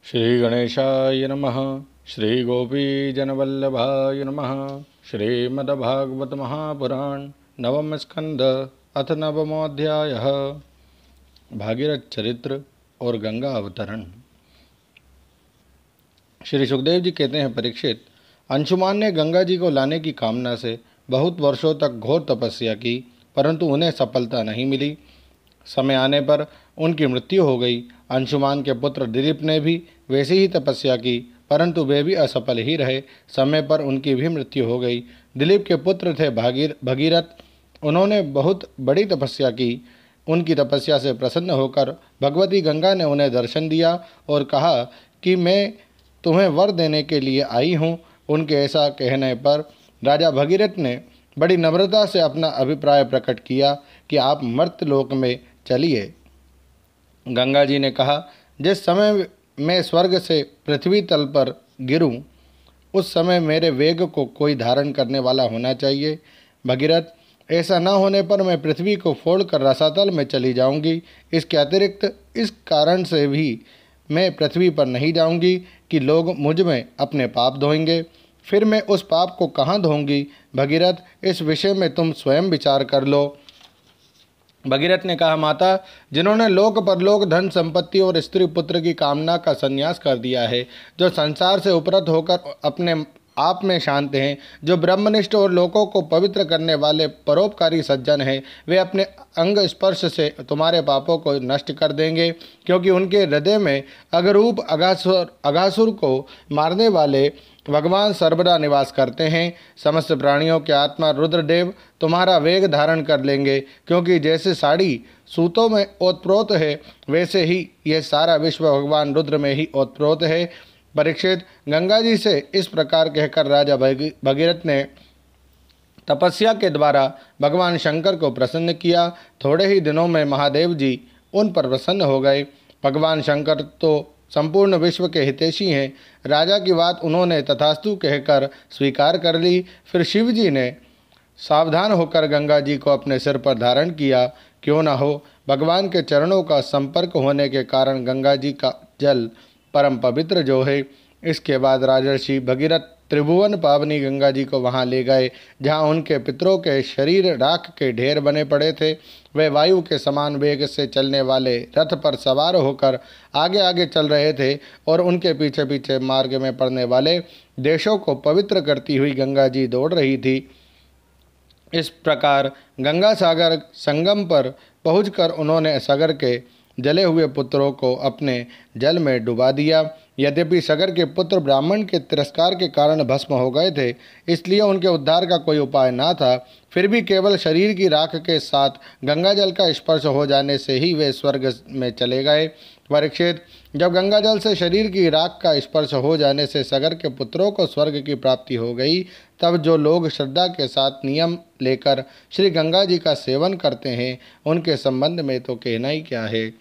श्री गणेशाय नमः। श्री गोपीजनवल्लभाय नमः। श्रीमद्भागवत महापुराण नवम स्कंद अथ नवमोऽध्यायः। भागीरथ चरित्र और गंगा अवतरण। श्री सुखदेव जी कहते हैं, परीक्षित, अंशुमान ने गंगा जी को लाने की कामना से बहुत वर्षों तक घोर तपस्या की, परंतु उन्हें सफलता नहीं मिली। समय आने पर उनकी मृत्यु हो गई। अंशुमान के पुत्र दिलीप ने भी वैसी ही तपस्या की, परंतु वे भी असफल ही रहे। समय पर उनकी भी मृत्यु हो गई। दिलीप के पुत्र थे भगीरथ। उन्होंने बहुत बड़ी तपस्या की। उनकी तपस्या से प्रसन्न होकर भगवती गंगा ने उन्हें दर्शन दिया और कहा कि मैं तुम्हें वर देने के लिए आई हूँ। उनके ऐसा कहने पर राजा भगीरथ ने बड़ी नम्रता से अपना अभिप्राय प्रकट किया कि आप मर्त्यलोक में चलिए। गंगा जी ने कहा, जिस समय मैं स्वर्ग से पृथ्वी तल पर गिरूं, उस समय मेरे वेग को कोई धारण करने वाला होना चाहिए। भगीरथ, ऐसा न होने पर मैं पृथ्वी को फोड़कर रसातल में चली जाऊंगी। इसके अतिरिक्त इस कारण से भी मैं पृथ्वी पर नहीं जाऊंगी कि लोग मुझ में अपने पाप धोएंगे। फिर मैं उस पाप को कहाँ धोऊंगी? भगीरथ, इस विषय में तुम स्वयं विचार कर लो। भगीरथ ने कहा, माता, जिन्होंने लोक परलोक धन संपत्ति और स्त्री पुत्र की कामना का संन्यास कर दिया है, जो संसार से उपरत होकर अपने आप में शांत हैं, जो ब्रह्मनिष्ठ और लोकों को पवित्र करने वाले परोपकारी सज्जन हैं, वे अपने अंग स्पर्श से तुम्हारे पापों को नष्ट कर देंगे, क्योंकि उनके हृदय में अगरूप अगासुर को मारने वाले भगवान सर्वदा निवास करते हैं। समस्त प्राणियों के आत्मा रुद्रदेव तुम्हारा वेग धारण कर लेंगे, क्योंकि जैसे साड़ी सूतों में ओतप्रोत है, वैसे ही यह सारा विश्व भगवान रुद्र में ही ओतप्रोत है। परीक्षित, गंगा जी से इस प्रकार कहकर राजा भगीरथ ने तपस्या के द्वारा भगवान शंकर को प्रसन्न किया। थोड़े ही दिनों में महादेव जी उन पर प्रसन्न हो गए। भगवान शंकर तो संपूर्ण विश्व के हितैषी हैं। राजा की बात उन्होंने तथास्तु कहकर स्वीकार कर ली। फिर शिव जी ने सावधान होकर गंगा जी को अपने सिर पर धारण किया। क्यों न हो, भगवान के चरणों का संपर्क होने के कारण गंगा जी का जल परम पवित्र जो है। इसके बाद राजर्षि भगीरथ त्रिभुवन पावनी गंगा जी को वहां ले गए, जहां उनके पितरों के शरीर राख के ढेर बने पड़े थे। वे वायु के समान वेग से चलने वाले रथ पर सवार होकर आगे आगे चल रहे थे और उनके पीछे पीछे मार्ग में पड़ने वाले देशों को पवित्र करती हुई गंगा जी दौड़ रही थी। इस प्रकार गंगा सागर संगम पर पहुंचकर उन्होंने सागर के जले हुए पुत्रों को अपने जल में डुबा दिया। यद्यपि सागर के पुत्र ब्राह्मण के तिरस्कार के कारण भस्म हो गए थे, इसलिए उनके उद्धार का कोई उपाय न था। फिर भी केवल शरीर की राख के साथ गंगा जल का स्पर्श हो जाने से ही वे स्वर्ग में चले गए। परीक्षित, जब गंगा जल से शरीर की राख का स्पर्श हो जाने से सागर के पुत्रों को स्वर्ग की प्राप्ति हो गई, तब जो लोग श्रद्धा के साथ नियम लेकर श्री गंगा जी का सेवन करते हैं, उनके संबंध में तो कहना ही क्या है।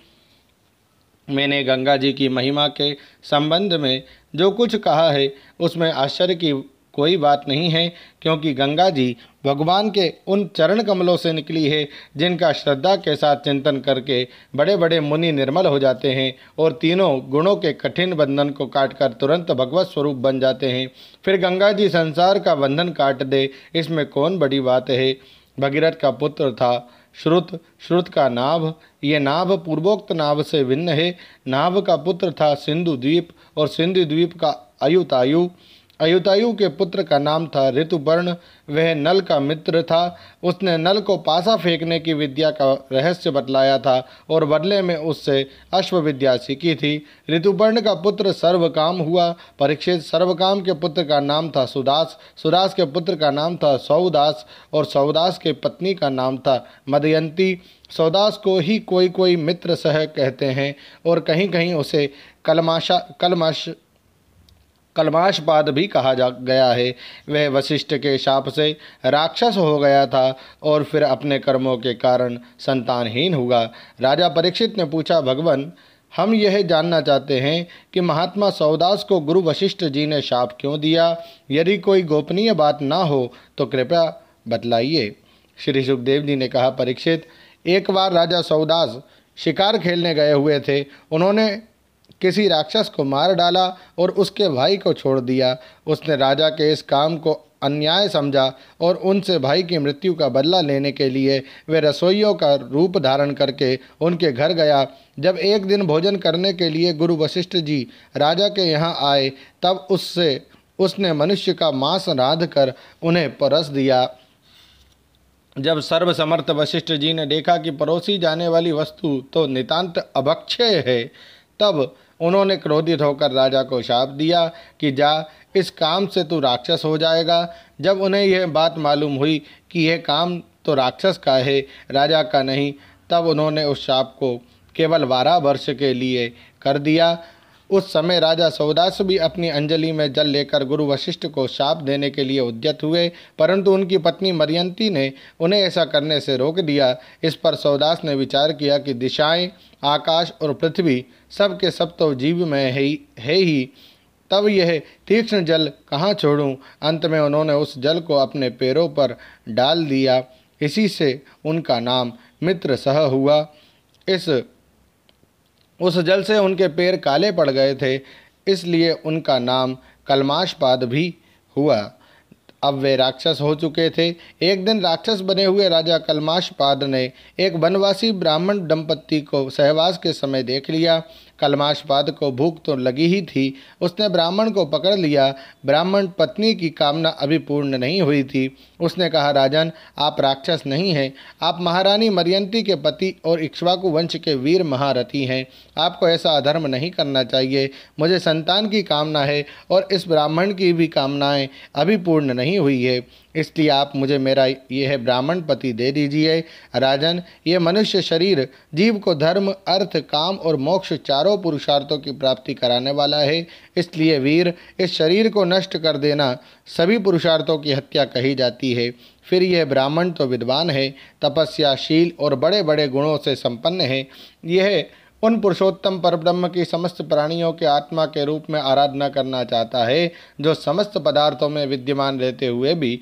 मैंने गंगा जी की महिमा के संबंध में जो कुछ कहा है, उसमें आश्चर्य की कोई बात नहीं है, क्योंकि गंगा जी भगवान के उन चरण कमलों से निकली है, जिनका श्रद्धा के साथ चिंतन करके बड़े बड़े मुनि निर्मल हो जाते हैं और तीनों गुणों के कठिन बंधन को काटकर तुरंत भगवत स्वरूप बन जाते हैं। फिर गंगा जी संसार का बंधन काट दे, इसमें कौन बड़ी बात है। भगीरथ का पुत्र था श्रुत, श्रुत का नाभ, ये नाभ पूर्वोक्त नाभ से भिन्न है। नाभ का पुत्र था सिंधु द्वीप और सिंधु द्वीप का अयुतायु। अयुतायु के पुत्र का नाम था ऋतुपर्ण, वह नल का मित्र था। उसने नल को पासा फेंकने की विद्या का रहस्य बतलाया था और बदले में उससे अश्व विद्या सीखी थी। ऋतुपर्ण का पुत्र सर्वकाम हुआ। परीक्षित, सर्वकाम के पुत्र का नाम था सुदास, सुदास के पुत्र का नाम था सौदास और सौदास के पत्नी का नाम था मदयंती। सौदास को ही कोई कोई मित्र सह कहते हैं और कहीं कहीं उसे कलमाशपाद भी कहा जा गया है। वह वशिष्ठ के शाप से राक्षस हो गया था और फिर अपने कर्मों के कारण संतानहीन हुआ। राजा परीक्षित ने पूछा, भगवान, हम यह जानना चाहते हैं कि महात्मा सौदास को गुरु वशिष्ठ जी ने शाप क्यों दिया? यदि कोई गोपनीय बात ना हो तो कृपया बतलाइए। श्री सुखदेव जी ने कहा, परीक्षित, एक बार राजा सौदास शिकार खेलने गए हुए थे। उन्होंने किसी राक्षस को मार डाला और उसके भाई को छोड़ दिया। उसने राजा के इस काम को अन्याय समझा और उनसे भाई की मृत्यु का बदला लेने के लिए वे रसोइयों का रूप धारण करके उनके घर गया। जब एक दिन भोजन करने के लिए गुरु वशिष्ठ जी राजा के यहाँ आए, तब उसने मनुष्य का मांस रांध कर उन्हें परस दिया। जब सर्वसमर्थ वशिष्ठ जी ने देखा कि परोसी जाने वाली वस्तु तो नितांत अभक्षय है, तब उन्होंने क्रोधित होकर राजा को शाप दिया कि जा, इस काम से तू राक्षस हो जाएगा। जब उन्हें यह बात मालूम हुई कि यह काम तो राक्षस का है, राजा का नहीं, तब उन्होंने उस शाप को केवल 12 वर्ष के लिए कर दिया। उस समय राजा सौदास भी अपनी अंजलि में जल लेकर गुरु वशिष्ठ को शाप देने के लिए उद्यत हुए, परंतु उनकी पत्नी मर्यंती ने उन्हें ऐसा करने से रोक दिया। इस पर सौदास ने विचार किया कि दिशाएं, आकाश और पृथ्वी सब के सब तो जीव में है ही, तब यह तीक्ष्ण जल कहाँ छोड़ूं। अंत में उन्होंने उस जल को अपने पैरों पर डाल दिया। इसी से उनका नाम मित्र सह हुआ। उस जल से उनके पैर काले पड़ गए थे, इसलिए उनका नाम कल्माशपाद भी हुआ। अब वे राक्षस हो चुके थे। एक दिन राक्षस बने हुए राजा कल्माशपाद ने एक वनवासी ब्राह्मण दंपत्ति को सहवास के समय देख लिया। कल्माशपाद को भूख तो लगी ही थी। उसने ब्राह्मण को पकड़ लिया। ब्राह्मण पत्नी की कामना अभी पूर्ण नहीं हुई थी। उसने कहा, राजन, आप राक्षस नहीं हैं, आप महारानी मर्यंती के पति और इक्ष्वाकु वंश के वीर महारथी हैं। आपको ऐसा अधर्म नहीं करना चाहिए। मुझे संतान की कामना है और इस ब्राह्मण की भी कामनाएं अभी पूर्ण नहीं हुई है, इसलिए आप मुझे मेरा यह ब्राह्मण पति दे दीजिए। राजन, ये मनुष्य शरीर जीव को धर्म, अर्थ, काम और मोक्ष चारों पुरुषार्थों की प्राप्ति कराने वाला है। इसलिए वीर, इस शरीर को नष्ट कर देना सभी पुरुषार्थों की हत्या कही जाती है। फिर यह ब्राह्मण तो विद्वान है, तपस्याशील और बड़े बड़े गुणों से संपन्न है। यह उन पुरुषोत्तम परब्रह्म की समस्त प्राणियों के आत्मा के रूप में आराधना करना चाहता है, जो समस्त पदार्थों में विद्यमान रहते हुए भी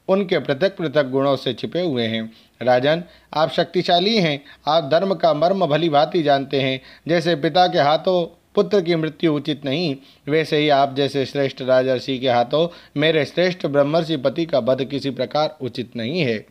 उनके पृथक पृथक गुणों से छिपे हुए हैं। राजन, आप शक्तिशाली हैं, आप धर्म का मर्म भली भांति जानते हैं। जैसे पिता के हाथों पुत्र की मृत्यु उचित नहीं, वैसे ही आप जैसे श्रेष्ठ राजर्षि के हाथों मेरे श्रेष्ठ ब्रह्मर्षि पति का वध किसी प्रकार उचित नहीं है।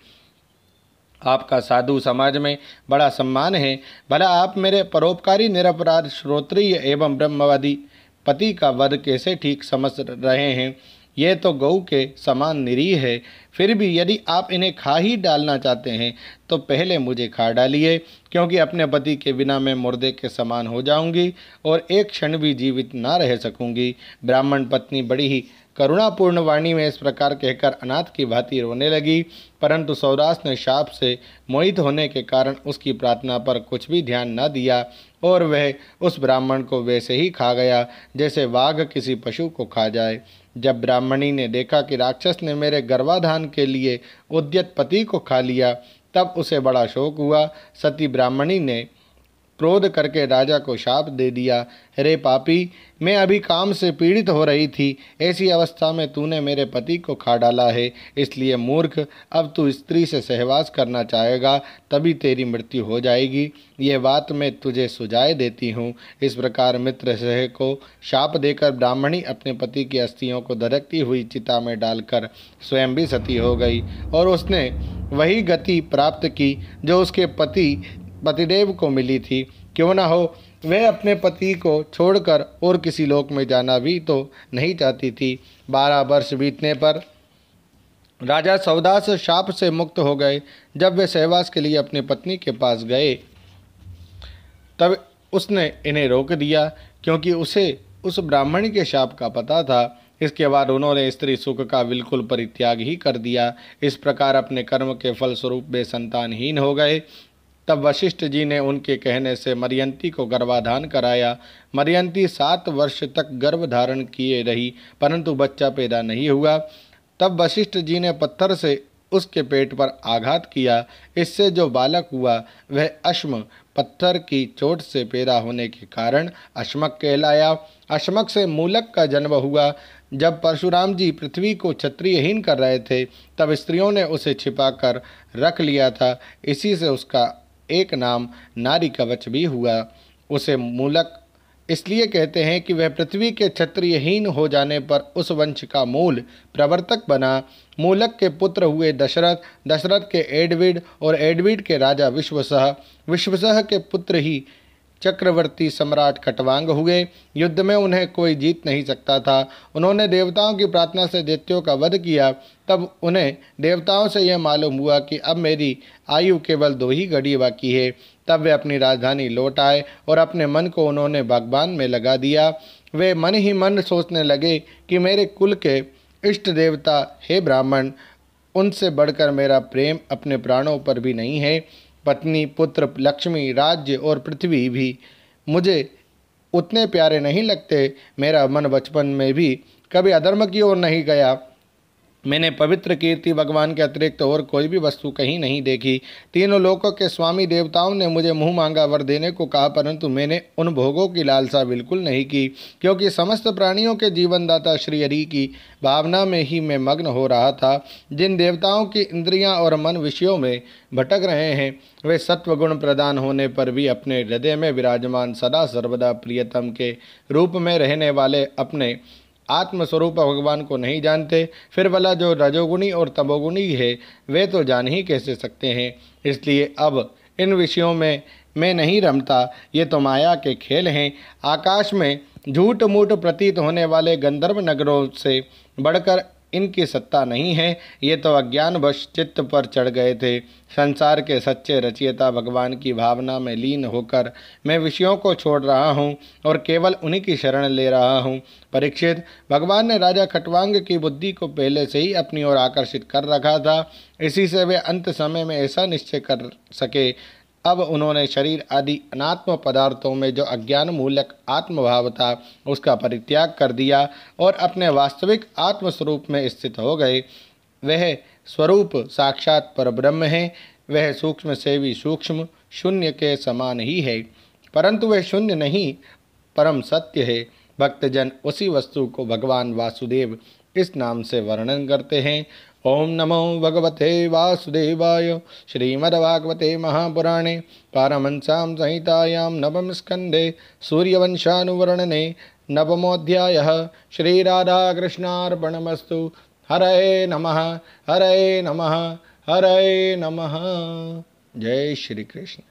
आपका साधु समाज में बड़ा सम्मान है। भला आप मेरे परोपकारी निरपराध श्रोत्रिय एवं ब्रह्मवादी पति का वध कैसे ठीक समझ रहे हैं? ये तो गऊ के समान निरीह है। फिर भी यदि आप इन्हें खा ही डालना चाहते हैं तो पहले मुझे खा डालिए, क्योंकि अपने पति के बिना मैं मुर्दे के समान हो जाऊंगी और एक क्षण भी जीवित ना रह सकूंगी। ब्राह्मण पत्नी बड़ी ही करुणापूर्ण वाणी में इस प्रकार कहकर अनाथ की भांति रोने लगी, परंतु सौदास ने शाप से मोहित होने के कारण उसकी प्रार्थना पर कुछ भी ध्यान न दिया और वह उस ब्राह्मण को वैसे ही खा गया जैसे बाघ किसी पशु को खा जाए। जब ब्राह्मणी ने देखा कि राक्षस ने मेरे गर्भाधान के लिए उद्यत पति को खा लिया, तब उसे बड़ा शोक हुआ। सती ब्राह्मणी ने क्रोध करके राजा को शाप दे दिया, रे पापी, मैं अभी काम से पीड़ित हो रही थी, ऐसी अवस्था में तूने मेरे पति को खा डाला है। इसलिए मूर्ख, अब तू स्त्री से सहवास करना चाहेगा तभी तेरी मृत्यु हो जाएगी। ये बात मैं तुझे सुझाए देती हूँ। इस प्रकार मित्र सह को शाप देकर ब्राह्मणी अपने पति की अस्थियों को धधकती हुई चिता में डालकर स्वयं भी सती हो गई और उसने वही गति प्राप्त की जो उसके पतिदेव को मिली थी। क्यों न हो, वह अपने पति को छोड़कर और किसी लोक में जाना भी तो नहीं चाहती थी। 12 वर्ष बीतने पर राजा सौदास शाप से मुक्त हो गए। जब वे सहवास के लिए अपनी पत्नी के पास गए तब उसने इन्हें रोक दिया, क्योंकि उसे उस ब्राह्मणी के शाप का पता था। इसके बाद उन्होंने स्त्री सुख का बिल्कुल परित्याग ही कर दिया। इस प्रकार अपने कर्म के फलस्वरूप वे संतानहीन हो गए। तब वशिष्ठ जी ने उनके कहने से मर्यंती को गर्भाधान कराया। मर्यंती 7 वर्ष तक गर्भ धारण किए रही, परंतु बच्चा पैदा नहीं हुआ। तब वशिष्ठ जी ने पत्थर से उसके पेट पर आघात किया। इससे जो बालक हुआ वह अश्म, पत्थर की चोट से पैदा होने के कारण अश्मक कहलाया। अश्मक से मूलक का जन्म हुआ। जब परशुराम जी पृथ्वी को क्षत्रियहीन कर रहे थे, तब स्त्रियों ने उसे छिपाकर रख लिया था। इसी से उसका एक नाम नारी कवच भी हुआ। उसे मूलक इसलिए कहते हैं कि वह पृथ्वी के क्षत्रियहीन हो जाने पर उस वंश का मूल प्रवर्तक बना। मूलक के पुत्र हुए दशरथ, दशरथ के एडविड और एडविड के राजा विश्वसह, विश्वसह के पुत्र ही चक्रवर्ती सम्राट खटवांग हुए। युद्ध में उन्हें कोई जीत नहीं सकता था। उन्होंने देवताओं की प्रार्थना से दैत्यों का वध किया। तब उन्हें देवताओं से यह मालूम हुआ कि अब मेरी आयु केवल 2 ही घड़ी बाकी है। तब वे अपनी राजधानी लौट आए और अपने मन को उन्होंने बागबान में लगा दिया। वे मन ही मन सोचने लगे कि मेरे कुल के इष्ट देवता हे ब्राह्मण, उनसे बढ़कर मेरा प्रेम अपने प्राणों पर भी नहीं है। पत्नी, पुत्र, लक्ष्मी, राज्य और पृथ्वी भी मुझे उतने प्यारे नहीं लगते। मेरा मन बचपन में भी कभी अधर्म की ओर नहीं गया। मैंने पवित्र कीर्ति भगवान के अतिरिक्त और कोई भी वस्तु कहीं नहीं देखी। तीनों लोकों के स्वामी देवताओं ने मुझे मुंह मांगा वर देने को कहा, परंतु मैंने उन भोगों की लालसा बिल्कुल नहीं की, क्योंकि समस्त प्राणियों के जीवनदाता श्री हरि की भावना में ही मैं मग्न हो रहा था। जिन देवताओं की इंद्रियां और मन विषयों में भटक रहे हैं, वे सत्वगुण प्रदान होने पर भी अपने हृदय में विराजमान सदा सर्वदा प्रियतम के रूप में रहने वाले अपने आत्मस्वरूप भगवान को नहीं जानते। फिर भला जो रजोगुणी और तमोगुणी है, वे तो जान ही कैसे सकते हैं। इसलिए अब इन विषयों में मैं नहीं रमता। ये तो माया के खेल हैं। आकाश में झूठ मूठ प्रतीत होने वाले गंधर्व नगरों से बढ़कर इनकी सत्ता नहीं है। ये तो अज्ञानवश चित्त पर चढ़ गए थे। संसार के सच्चे रचयिता भगवान की भावना में लीन होकर मैं विषयों को छोड़ रहा हूँ और केवल उन्हीं की शरण ले रहा हूँ। परीक्षित, भगवान ने राजा खटवांग की बुद्धि को पहले से ही अपनी ओर आकर्षित कर रखा था। इसी से वे अंत समय में ऐसा निश्चय कर सके। अब उन्होंने शरीर आदि अनात्म पदार्थों में जो अज्ञान मूलक आत्मभाव था, उसका परित्याग कर दिया और अपने वास्तविक आत्मस्वरूप में स्थित हो गए। वह स्वरूप साक्षात परब्रह्म है। वह सूक्ष्म से भी सूक्ष्म शून्य के समान ही है, परंतु वह शून्य नहीं, परम सत्य है। भक्तजन उसी वस्तु को भगवान वासुदेव इस नाम से वर्णन करते हैं। ओम नमो भगवते वासुदेवाय। श्रीमद्भागवते महापुराणे पारमहंस्यां संहितायां नवम स्कंदे सूर्यवंशानुवर्णने नवमोऽध्यायः। श्रीराधाकृष्णार्पणमस्तु। हरे नमः, हरे नमः, हरे नमः। जय श्री कृष्ण।